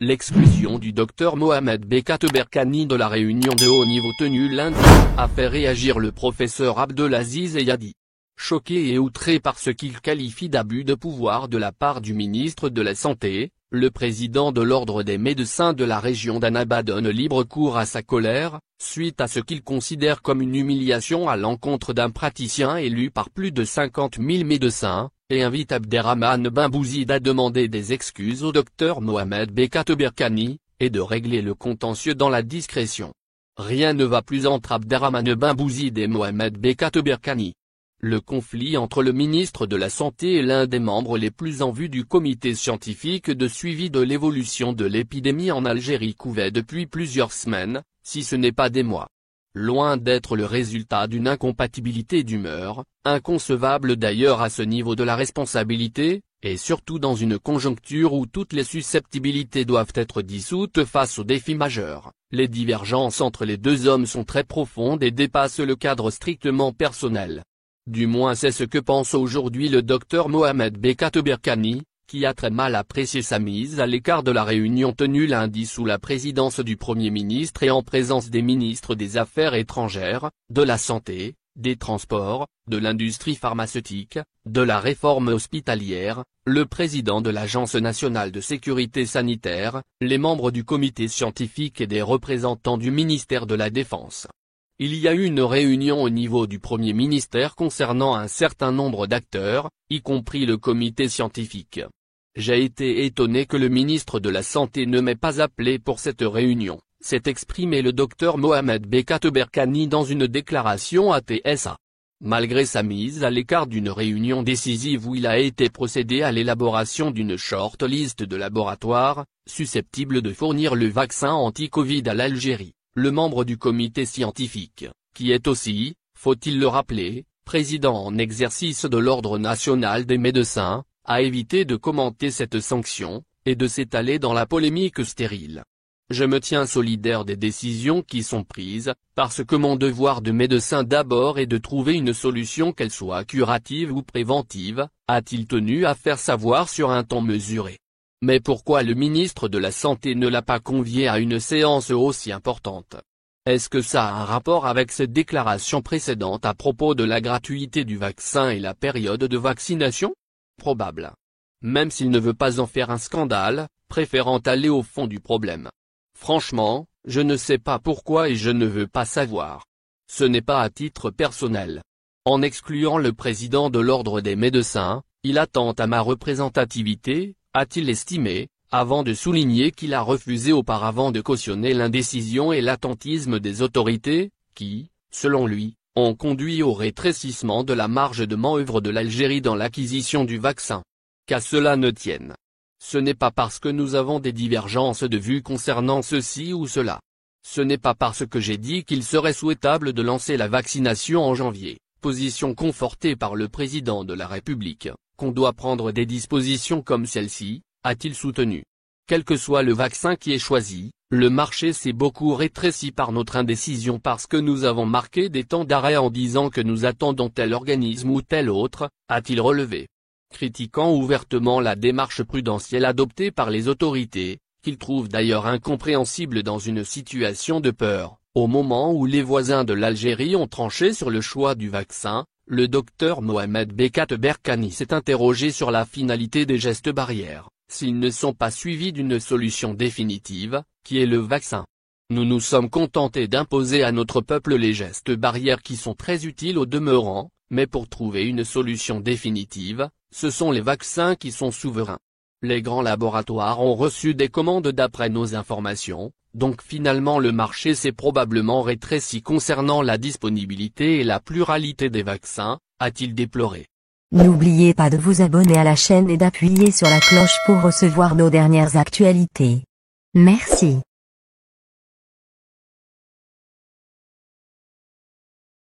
L'exclusion du docteur Mohamed Bekatberkani de la réunion de haut niveau tenue lundi, a fait réagir le professeur Abdelaziz Eyadi. Choqué et outré par ce qu'il qualifie d'abus de pouvoir de la part du ministre de la Santé, le président de l'Ordre des médecins de la région d'Annaba donne libre cours à sa colère, suite à ce qu'il considère comme une humiliation à l'encontre d'un praticien élu par plus de 50 000 médecins, et invite Abderrahmane Benbouzid à demander des excuses au docteur Mohamed Bekatberkani, et de régler le contentieux dans la discrétion. Rien ne va plus entre Abderrahmane Benbouzid et Mohamed Bekatberkani. Le conflit entre le ministre de la Santé et l'un des membres les plus en vue du comité scientifique de suivi de l'évolution de l'épidémie en Algérie couvait depuis plusieurs semaines, si ce n'est pas des mois. Loin d'être le résultat d'une incompatibilité d'humeur, inconcevable d'ailleurs à ce niveau de la responsabilité, et surtout dans une conjoncture où toutes les susceptibilités doivent être dissoutes face aux défis majeurs, les divergences entre les deux hommes sont très profondes et dépassent le cadre strictement personnel. Du moins c'est ce que pense aujourd'hui le docteur Mohamed Bekatberkani, qui a très mal apprécié sa mise à l'écart de la réunion tenue lundi sous la présidence du Premier ministre et en présence des ministres des Affaires étrangères, de la Santé, des Transports, de l'industrie pharmaceutique, de la réforme hospitalière, le président de l'Agence nationale de sécurité sanitaire, les membres du comité scientifique et des représentants du ministère de la Défense. Il y a eu une réunion au niveau du Premier ministère concernant un certain nombre d'acteurs, y compris le comité scientifique. J'ai été étonné que le ministre de la Santé ne m'ait pas appelé pour cette réunion, s'est exprimé le docteur Mohamed Bekatberkani dans une déclaration à TSA. Malgré sa mise à l'écart d'une réunion décisive où il a été procédé à l'élaboration d'une short list de laboratoires, susceptibles de fournir le vaccin anti-Covid à l'Algérie. Le membre du comité scientifique, qui est aussi, faut-il le rappeler, président en exercice de l'Ordre national des médecins, a évité de commenter cette sanction, et de s'étaler dans la polémique stérile. Je me tiens solidaire des décisions qui sont prises, parce que mon devoir de médecin d'abord est de trouver une solution qu'elle soit curative ou préventive, a-t-il tenu à faire savoir sur un ton mesuré. Mais pourquoi le ministre de la Santé ne l'a pas convié à une séance aussi importante? Est-ce que ça a un rapport avec cette déclaration précédente à propos de la gratuité du vaccin et la période de vaccination? Probable. Même s'il ne veut pas en faire un scandale, préférant aller au fond du problème. Franchement, je ne sais pas pourquoi et je ne veux pas savoir. Ce n'est pas à titre personnel. En excluant le président de l'Ordre des médecins, il attente à ma représentativité, a-t-il estimé, avant de souligner qu'il a refusé auparavant de cautionner l'indécision et l'attentisme des autorités, qui, selon lui, ont conduit au rétrécissement de la marge de manœuvre de l'Algérie dans l'acquisition du vaccin. Qu'à cela ne tienne. Ce n'est pas parce que nous avons des divergences de vues concernant ceci ou cela. Ce n'est pas parce que j'ai dit qu'il serait souhaitable de lancer la vaccination en janvier, position confortée par le président de la République, qu'on doit prendre des dispositions comme celle-ci, a-t-il soutenu. Quel que soit le vaccin qui est choisi, le marché s'est beaucoup rétréci par notre indécision parce que nous avons marqué des temps d'arrêt en disant que nous attendons tel organisme ou tel autre, a-t-il relevé. Critiquant ouvertement la démarche prudentielle adoptée par les autorités, qu'il trouve d'ailleurs incompréhensible dans une situation de peur, au moment où les voisins de l'Algérie ont tranché sur le choix du vaccin. Le docteur Mohamed Bekatberkani s'est interrogé sur la finalité des gestes barrières, s'ils ne sont pas suivis d'une solution définitive, qui est le vaccin. Nous nous sommes contentés d'imposer à notre peuple les gestes barrières qui sont très utiles au demeurant, mais pour trouver une solution définitive, ce sont les vaccins qui sont souverains. Les grands laboratoires ont reçu des commandes d'après nos informations. Donc finalement le marché s'est probablement rétréci concernant la disponibilité et la pluralité des vaccins, a-t-il déploré. N'oubliez pas de vous abonner à la chaîne et d'appuyer sur la cloche pour recevoir nos dernières actualités. Merci.